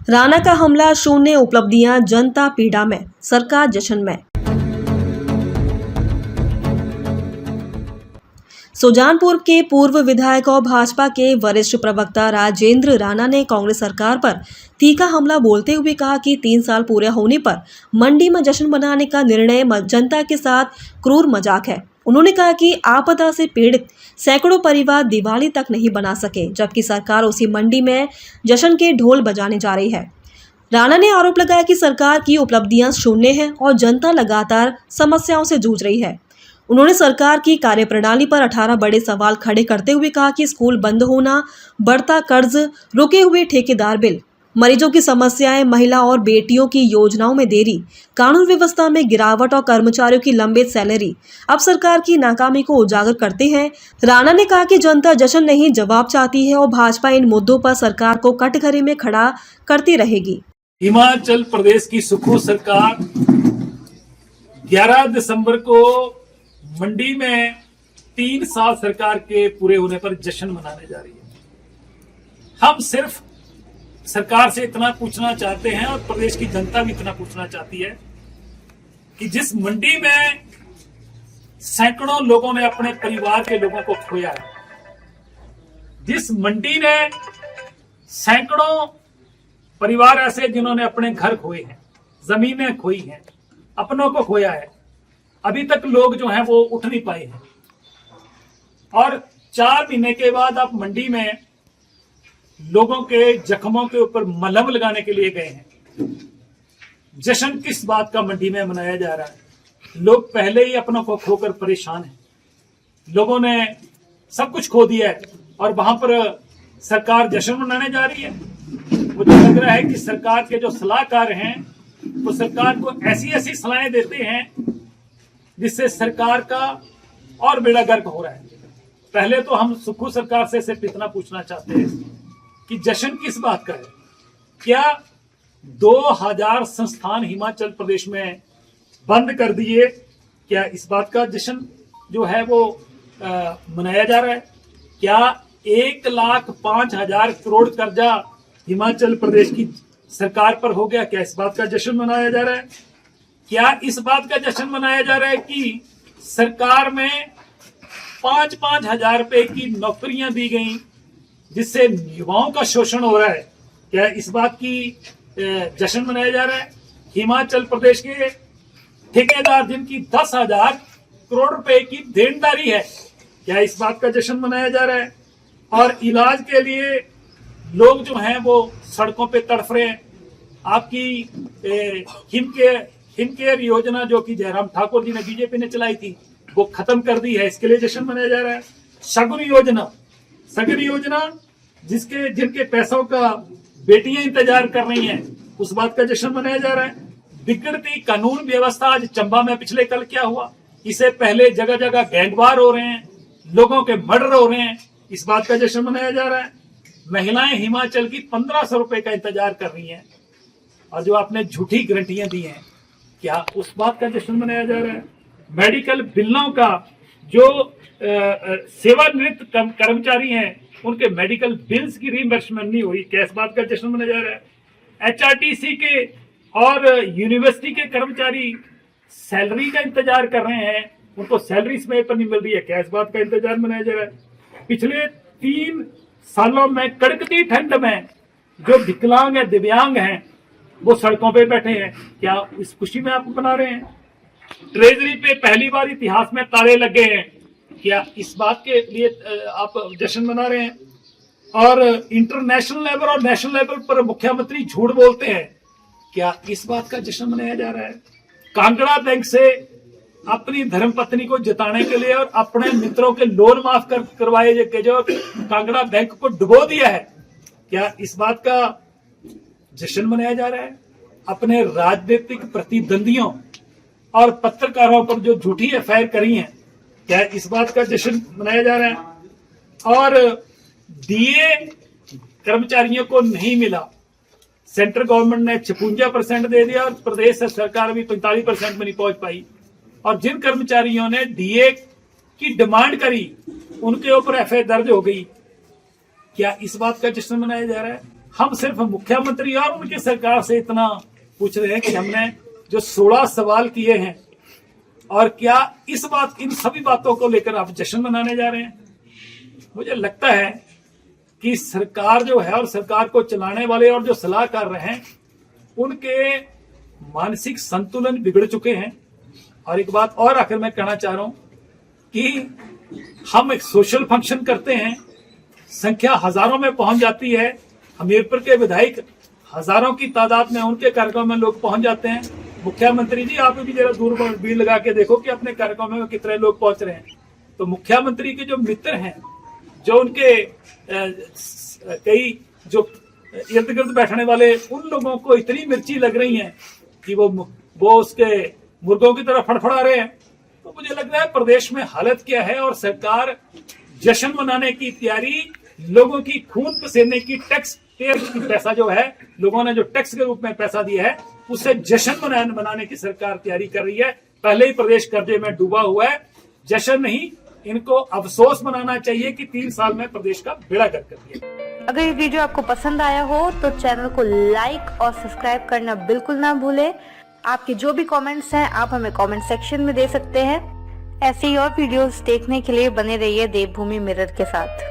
राणा का हमला, शून्य उपलब्धियां, जनता पीड़ा में, सरकार जश्न में। सुजानपुर के पूर्व विधायक और भाजपा के वरिष्ठ प्रवक्ता राजेंद्र राणा ने कांग्रेस सरकार पर तीखा हमला बोलते हुए कहा कि 3 साल पूरे होने पर मंडी में जश्न मनाने का निर्णय जनता के साथ क्रूर मजाक है। उन्होंने कहा कि आपदा से पीड़ित सैकड़ों परिवार दिवाली तक नहीं बना सके, जबकि सरकार उसी मंडी में जश्न के ढोल बजाने जा रही है। राणा ने आरोप लगाया कि सरकार की उपलब्धियां शून्य हैं और जनता लगातार समस्याओं से जूझ रही है। उन्होंने सरकार की कार्यप्रणाली पर 18 बड़े सवाल खड़े करते हुए कहा कि स्कूल बंद होना, बढ़ता कर्ज, रुके हुए ठेकेदार बिल, मरीजों की समस्याएं, महिला और बेटियों की योजनाओं में देरी, कानून व्यवस्था में गिरावट और कर्मचारियों की लंबित सैलरी अब सरकार की नाकामी को उजागर करते हैं। राणा ने कहा कि जनता जश्न नहीं, जवाब चाहती है और भाजपा इन मुद्दों पर सरकार को कटघरे में खड़ा करती रहेगी। हिमाचल प्रदेश की सुखू सरकार 11 दिसंबर को मंडी में 3 साल सरकार के पूरे होने पर जश्न मनाने जा रही है। हम सिर्फ सरकार से इतना पूछना चाहते हैं और प्रदेश की जनता भी इतना पूछना चाहती है कि जिस मंडी में सैकड़ों लोगों ने अपने परिवार के लोगों को खोया है, जिस मंडी ने सैकड़ों परिवार ऐसे जिन्होंने अपने घर खोए हैं, जमीनें खोई हैं, अपनों को खोया है, अभी तक लोग जो हैं वो उठ नहीं पाए हैं। और 4 महीने के बाद आप मंडी में लोगों के जख्मों के ऊपर मलहम लगाने के लिए गए हैं। जश्न किस बात का मंडी में मनाया जा रहा है? लोग पहले ही अपनों को खोकर परेशान हैं, लोगों ने सब कुछ खो दिया है और वहां पर सरकार जश्न मनाने जा रही है। मुझे लग रहा है कि सरकार के जो सलाहकार हैं वो सरकार को ऐसी ऐसी सलाहें देते हैं जिससे सरकार का और बेड़ा गर्क हो रहा है। पहले तो हम सुखू सरकार से सिर्फ इतना पूछना चाहते हैं कि जश्न किस बात का है? क्या 2000 संस्थान हिमाचल प्रदेश में बंद कर दिए, क्या इस बात का जश्न जो है वो मनाया जा रहा है? क्या 1,05,000 करोड़ कर्जा हिमाचल प्रदेश की सरकार पर हो गया, क्या इस बात का जश्न मनाया जा रहा है? क्या इस बात का जश्न मनाया जा रहा है कि सरकार में 5-5 हजार रुपए की नौकरियां दी गई जिससे युवाओं का शोषण हो रहा है? क्या इस बात की जश्न मनाया जा रहा है? हिमाचल प्रदेश के ठेकेदार जिनकी 10,000 करोड़ रुपए की देनदारी है, क्या इस बात का जश्न मनाया जा रहा है? और इलाज के लिए लोग जो हैं वो सड़कों पे तड़फ रहे हैं। आपकी हिमकेयर योजना जो कि जयराम ठाकुर जी ने, बीजेपी ने चलाई थी, वो खत्म कर दी है, इसके लिए जश्न मनाया जा रहा है। शगुन योजना जिनके पैसों का बेटियां इंतजार कर रही हैं, उस बात का जश्न मनाया जा रहा है। बिगड़ती कानून व्यवस्था, आज चंबा में पिछले कल क्या हुआ, इससे पहले जगह जगह गैंगवार हो रहे हैं, लोगों के मर्डर हो रहे हैं, इस बात का जश्न मनाया जा रहा है। महिलाएं हिमाचल की 1500 रुपए का इंतजार कर रही हैं और जो आपने झूठी गारंटियां दी हैं, क्या उस बात का जश्न मनाया जा रहा है? मेडिकल बिलों का जो सेवानिवृत्त कर्मचारी हैं उनके मेडिकल बिल्स की रीइंबर्समेंट नहीं हुई, क्या इस बात का जश्न मनाया जा रहा है? HRTC के और यूनिवर्सिटी के कर्मचारी सैलरी का इंतजार कर रहे हैं, उनको सैलरी समय पर नहीं मिल रही है, क्या इस बात का इंतजार मनाया जा रहा है? पिछले 3 सालों में कड़कती ठंड में जो विकलांग है, दिव्यांग हैं, वो सड़कों पे बैठे हैं, क्या इस खुशी में आप मना रहे हैं? ट्रेजरी पे पहली बार इतिहास में ताले लगे हैं, क्या इस बात के लिए आप जश्न मना रहे हैं? और इंटरनेशनल लेवल और नेशनल लेवल पर मुख्यमंत्री झूठ बोलते हैं, क्या इस बात का जश्न मनाया जा रहा है? कांगड़ा बैंक से अपनी धर्मपत्नी को जिताने के लिए और अपने मित्रों के लोन माफ करवाए के जो कांगड़ा बैंक को डुबो दिया है, क्या इस बात का जश्न मनाया जा रहा है? अपने राजनीतिक प्रतिद्वंदियों और पत्रकारों पर जो झूठी एफआईआर करी हैं, क्या इस बात का जश्न मनाया जा रहा है? और डीए कर्मचारियों को नहीं मिला, सेंट्रल गवर्नमेंट ने 56% दे दिया और प्रदेश सरकार भी 45% में नहीं पहुंच पाई, और जिन कर्मचारियों ने डीए की डिमांड करी उनके ऊपर एफआईआर दर्ज हो गई, क्या इस बात का जश्न मनाया जा रहा है? हम सिर्फ मुख्यमंत्री और उनकी सरकार से इतना पूछ रहे हैं कि हमने जो 16 सवाल किए हैं, और क्या इन सभी बातों को लेकर आप जश्न मनाने जा रहे हैं? मुझे लगता है कि सरकार जो है और सरकार को चलाने वाले और जो सलाहकार रहे हैं, उनके मानसिक संतुलन बिगड़ चुके हैं। और एक बात और आखिर मैं कहना चाह रहा हूं कि हम एक सोशल फंक्शन करते हैं, संख्या हजारों में पहुंच जाती है। हमीरपुर के विधायक हजारों की तादाद में उनके कार्यक्रम में लोग पहुंच जाते हैं। मुख्यमंत्री जी, आप भी जरा दूरबीन लगा के देखो कि अपने कार्यक्रम में कितने लोग पहुंच रहे हैं। तो मुख्यमंत्री के जो मित्र हैं, जो उनके कई जो इर्द गिर्द बैठने वाले, उन लोगों को इतनी मिर्ची लग रही है कि वो उसके मुर्गों की तरह फड़फड़ा रहे हैं। तो मुझे लग रहा है प्रदेश में हालत क्या है, और सरकार जश्न मनाने की तैयारी, लोगों की खून पसीने की टैक्स पेयर की पैसा जो है, लोगों ने जो टैक्स के रूप में पैसा दिया है, उससे जश्न मनाने की सरकार तैयारी कर रही है। पहले ही प्रदेश कर्जे में डूबा हुआ है। जश्न नहीं, इनको अफसोस मनाना चाहिए कि 3 साल में प्रदेश का बेड़ा गर्क कर दिया। अगर ये वीडियो आपको पसंद आया हो तो चैनल को लाइक और सब्सक्राइब करना बिल्कुल ना भूलें। आपके जो भी कमेंट्स हैं आप हमें कमेंट सेक्शन में दे सकते हैं। ऐसे ही और वीडियोस देखने के लिए बने रहिए देवभूमि मिरर के साथ।